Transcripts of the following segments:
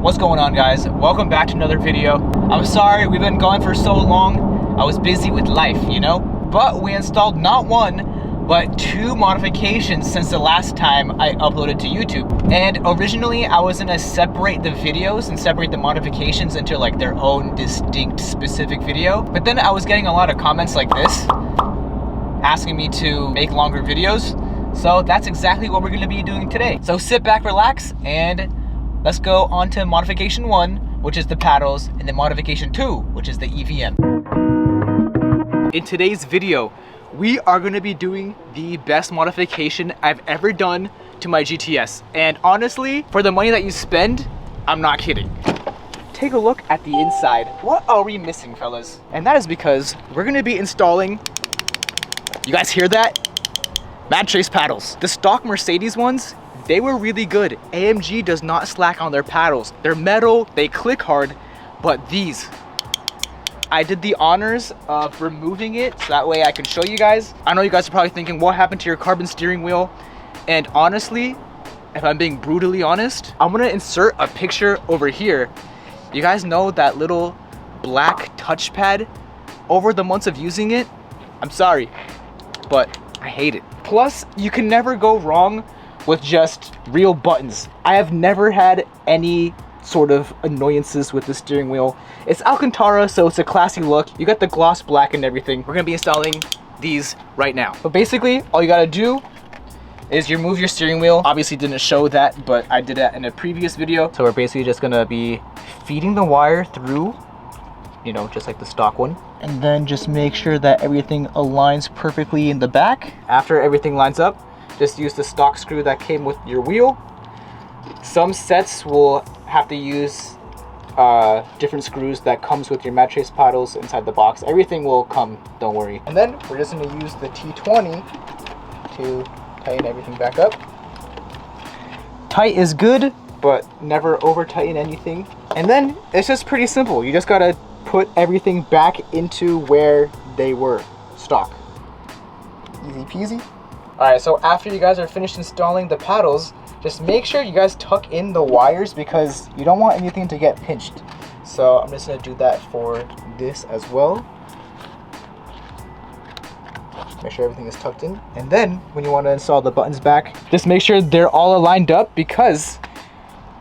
What's going on, guys? Welcome back to another video. I'm sorry we've been gone for so long. I was busy with life, you know? But we installed not one, but two modifications since the last time I uploaded to YouTube. And originally I was gonna separate the videos and separate the modifications into like their own distinct specific video. But then I was getting a lot of comments like this, asking me to make longer videos. So that's exactly what we're gonna be doing today. So sit back, relax, and let's go on to modification 1, which is the paddles, and then modification 2, which is the EVM. In today's video, we are gonna be doing the best modification I've ever done to my GTS. And honestly, for the money that you spend, I'm not kidding. Take a look at the inside. What are we missing, fellas? And that is because we're gonna be installing, you guys hear that? Mad Trace paddles. The stock Mercedes ones, they were really good. AMG does not slack on their paddles. They're metal, they click hard, but these, I did the honors of removing it so that way I can show you guys. I know you guys are probably thinking, what happened to your carbon steering wheel? And honestly, if I'm being brutally honest, I'm gonna insert a picture over here. You guys know that little black touchpad? Over the months of using it, I'm sorry, but I hate it. Plus, you can never go wrong with just real buttons. I have never had any sort of annoyances with the steering wheel. It's Alcantara, so it's a classy look. You got the gloss black and everything. We're gonna be installing these right now. But basically, all you gotta do is you remove your steering wheel. Obviously didn't show that, but I did that in a previous video. So we're basically just gonna be feeding the wire through, you know, just like the stock one. And then just make sure that everything aligns perfectly in the back. After everything lines up, just use the stock screw that came with your wheel. Some sets will have to use different screws that comes with your Mad Trace paddles inside the box. Everything will come, don't worry. And then we're just gonna use the T20 to tighten everything back up. Tight is good, but never over tighten anything. And then it's just pretty simple. You just gotta put everything back into where they were stock. Easy peasy. All right, so after you guys are finished installing the paddles, just make sure you guys tuck in the wires because you don't want anything to get pinched. So I'm just gonna do that for this as well. Make sure everything is tucked in. And then when you wanna install the buttons back, just make sure they're all aligned up because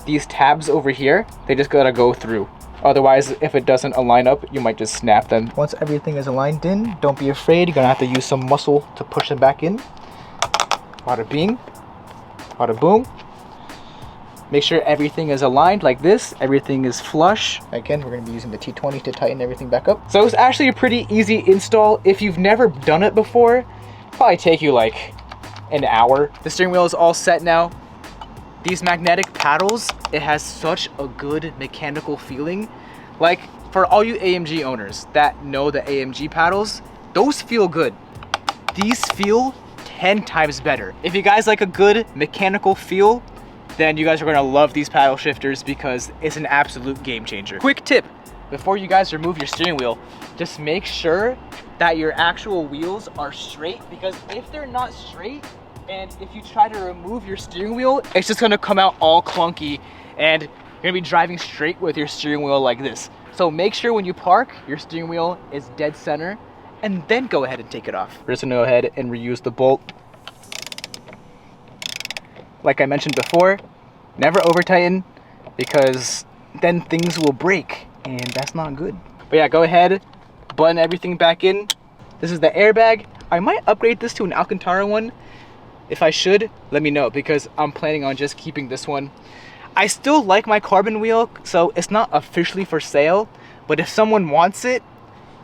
these tabs over here, they just gotta go through. Otherwise, if it doesn't align up, you might just snap them. Once everything is aligned in, don't be afraid. You're gonna have to use some muscle to push them back in. Bada bing, bada boom. Make sure everything is aligned like this. Everything is flush. Again, we're gonna be using the T20 to tighten everything back up. So it's actually a pretty easy install. If you've never done it before, it'll probably take you like an hour. The steering wheel is all set now. These magnetic paddles, it has such a good mechanical feeling. Like for all you AMG owners that know the AMG paddles, those feel good. These feel 10 times better. If you guys like a good mechanical feel, then you guys are gonna love these paddle shifters because it's an absolute game changer. Quick tip, before you guys remove your steering wheel, just make sure that your actual wheels are straight because if they're not straight, and if you try to remove your steering wheel, it's just gonna come out all clunky and you're gonna be driving straight with your steering wheel like this. So make sure when you park, your steering wheel is dead center and then go ahead and take it off. We're just gonna go ahead and reuse the bolt. Like I mentioned before, never over tighten because then things will break and that's not good. But yeah, go ahead, button everything back in. This is the airbag. I might upgrade this to an Alcantara one. If I should, let me know because I'm planning on just keeping this one. I still like my carbon wheel, so it's not officially for sale, but if someone wants it,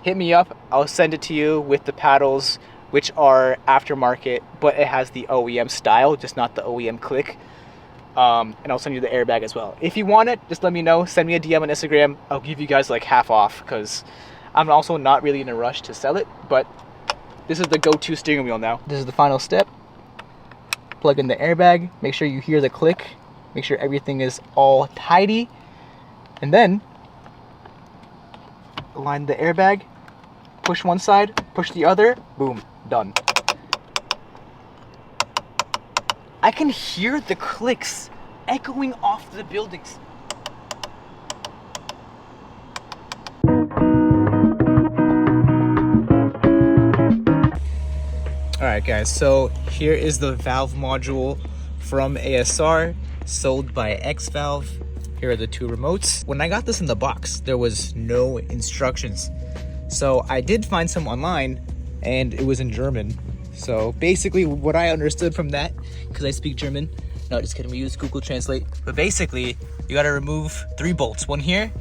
hit me up. I'll send it to you with the paddles, which are aftermarket, but it has the OEM style, just not the OEM click. And I'll send you the airbag as well. If you want it, just let me know. Send me a DM on Instagram. I'll give you guys like half off because I'm also not really in a rush to sell it, but this is the go-to steering wheel now. This is the final step. Plug in the airbag, make sure you hear the click, make sure everything is all tidy, and then align the airbag, push one side, push the other, boom, done. I can hear the clicks echoing off the buildings. Alright guys, so here is the valve module from ASR, sold by X Valve. Here are the two remotes. When I got this in the box, there was no instructions. So I did find some online and it was in German. So basically what I understood from that, because I speak German, no, just kidding, we use Google Translate. But basically, you gotta remove 3 bolts. One here,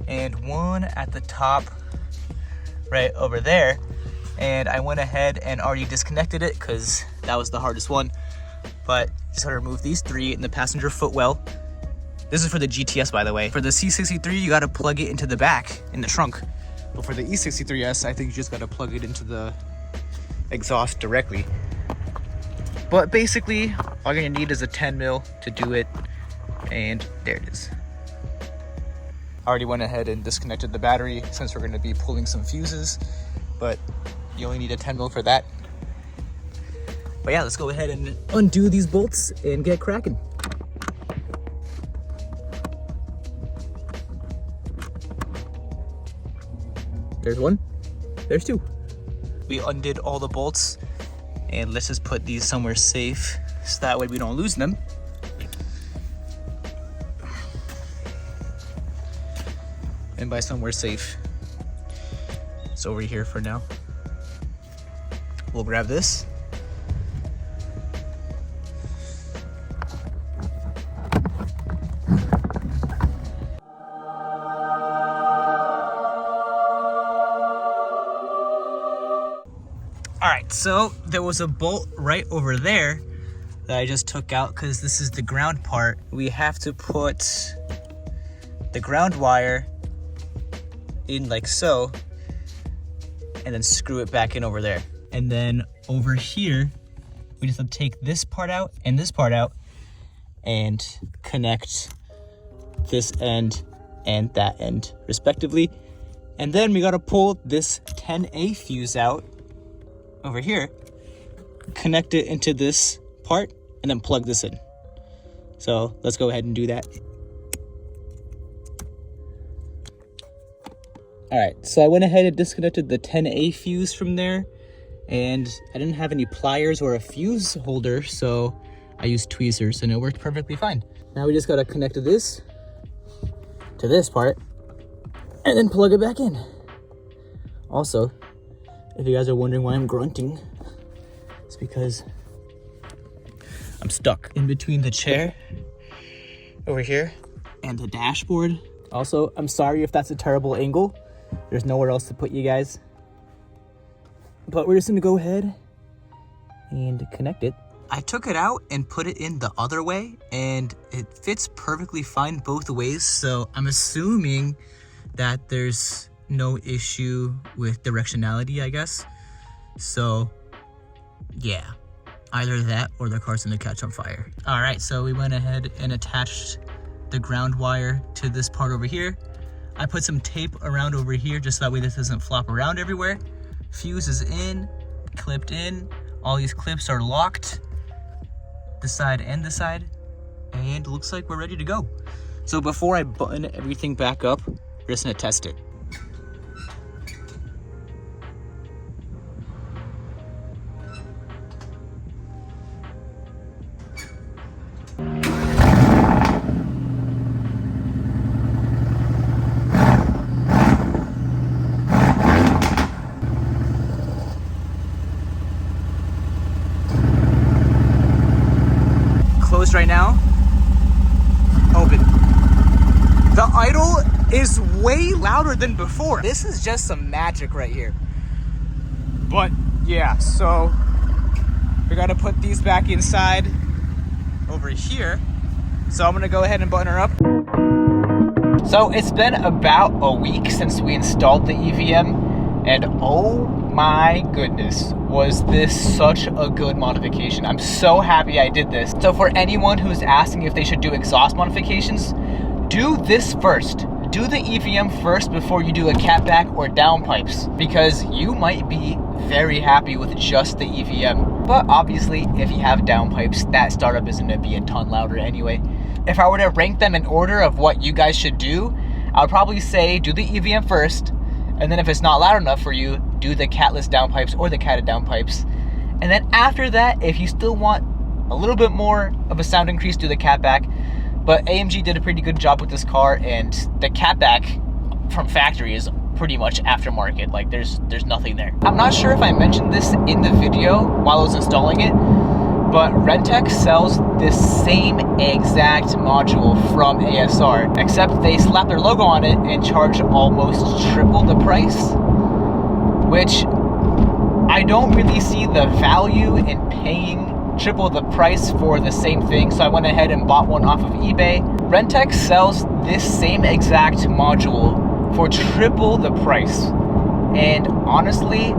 and one at the top right over there. And I went ahead and already disconnected it because that was the hardest one. But just gotta remove these 3 in the passenger footwell. This is for the GTS, by the way. For the C63, you gotta plug it into the back in the trunk. But for the E63S, I think you just gotta plug it into the exhaust directly. But basically, all you're gonna need is a 10 mil to do it. And there it is. I already went ahead and disconnected the battery since we're gonna be pulling some fuses, but you only need a 10 mil for that. But yeah, let's go ahead and undo these bolts and get cracking. There's one, there's 2. We undid all the bolts, and let's just put these somewhere safe so that way we don't lose them. And by somewhere safe, it's over here for now. We'll grab this. All right, so there was a bolt right over there that I just took out because this is the ground part. We have to put the ground wire in like so, and then screw it back in over there. And then over here, we just have to take this part out and this part out and connect this end and that end respectively. And then we gotta pull this 10A fuse out over here, connect it into this part, and then plug this in. So let's go ahead and do that. All right, so I went ahead and disconnected the 10A fuse from there, and I didn't have any pliers or a fuse holder, so I used tweezers and it worked perfectly fine. Now we just gotta connect this to this part and then plug it back in. Also, if you guys are wondering why I'm grunting, it's because I'm stuck in between the chair over here and the dashboard. Also, I'm sorry if that's a terrible angle. There's nowhere else to put you guys. But we're just gonna go ahead and connect it. I took it out and put it in the other way, and it fits perfectly fine both ways. So I'm assuming that there's no issue with directionality, I guess. So yeah, either that or the car's gonna catch on fire. All right, so we went ahead and attached the ground wire to this part over here. I put some tape around over here just so that way this doesn't flop around everywhere. Fuse is in, clipped in. All these clips are locked, this side and this side, and looks like we're ready to go. So before I button everything back up, we're just gonna test it. Closed right now. Open. The idle is way louder than before. This is just some magic right here. But yeah, so we gotta put these back inside over here. So I'm gonna go ahead and button her up. So it's been about a week since we installed the EVM, and oh my goodness, was this such a good modification. I'm so happy I did this. So for anyone who's asking if they should do exhaust modifications, do this first. Do the EVM first before you do a catback or downpipes, because you might be very happy with just the EVM. But obviously, if you have downpipes, that startup is gonna be a ton louder anyway. If I were to rank them in order of what you guys should do, I would probably say do the EVM first, And then if it's not loud enough for you, do the catless downpipes or the catted downpipes. And then after that, if you still want a little bit more of a sound increase, do the catback. But AMG did a pretty good job with this car, and the catback from factory is pretty much aftermarket. Like there's nothing there. I'm not sure if I mentioned this in the video while I was installing it, but Rentec sells this same exact module from ASR, except they slap their logo on it and charge almost triple the price, which I don't really see the value in paying triple the price for the same thing, so I went ahead and bought one off of eBay. Rentec sells this same exact module for triple the price, and honestly,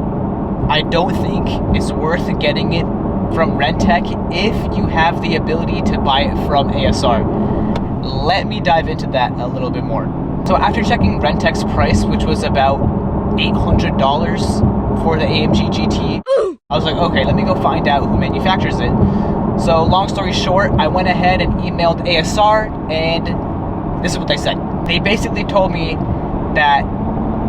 I don't think it's worth getting it from Rentec if you have the ability to buy it from ASR. Let me dive into that a little bit more. So after checking Rentec's price, which was about $800 for the AMG GT, I was like, okay, let me go find out who manufactures it. So long story short, I went ahead and emailed ASR, and this is what they said. They basically told me that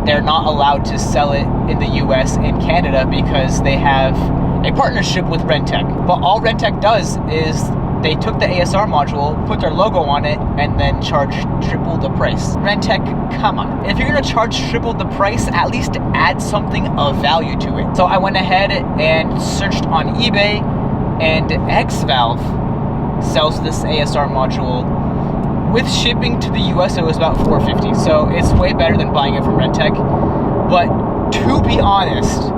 they're not allowed to sell it in the US and Canada because they have a partnership with Rentec. But all Rentec does is they took the ASR module, put their logo on it, and then charged triple the price. Rentec, come on. If you're gonna charge triple the price, at least add something of value to it. So I went ahead and searched on eBay, and X-Valve sells this ASR module. With shipping to the US, it was about $450, so it's way better than buying it from Rentec. But to be honest,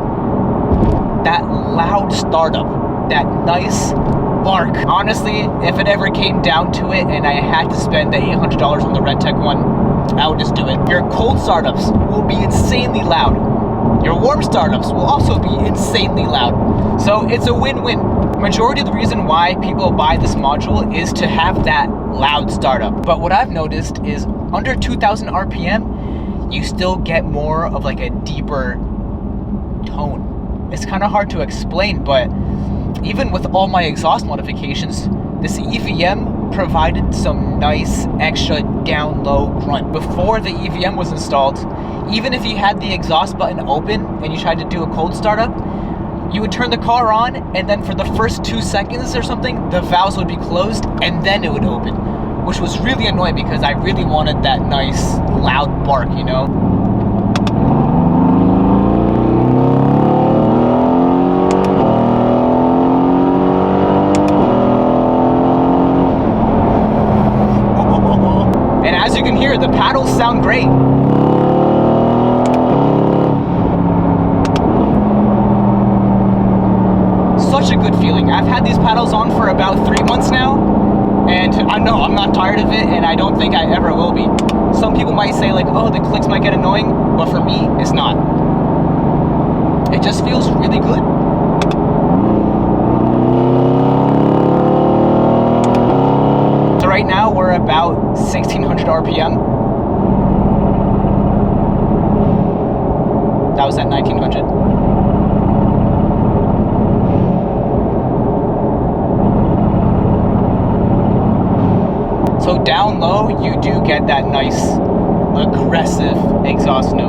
that loud startup, that nice bark, honestly, if it ever came down to it and I had to spend the $800 on the Rentec one, I would just do it. Your cold startups will be insanely loud. Your warm startups will also be insanely loud. So it's a win-win. Majority of the reason why people buy this module is to have that loud startup. But what I've noticed is under 2000 RPM, you still get more of like a deeper tone. It's kind of hard to explain, but even with all my exhaust modifications, this EVM provided some nice extra down low grunt. Before the EVM was installed, even if you had the exhaust button open and you tried to do a cold startup, you would turn the car on, and then for the first 2 seconds or something, the valves would be closed and then it would open, which was really annoying because I really wanted that nice loud bark, you know? And as you can hear, the paddles sound great. Such a good feeling. I've had these paddles on for about 3 months now, and I know I'm not tired of it, and I don't think I ever will be. Some people might say like, oh, the clicks might get annoying, but for me, it's not. It just feels really good. So right now we're about 1600 RPM. That was at 1900. So down low, you do get that nice, aggressive exhaust note.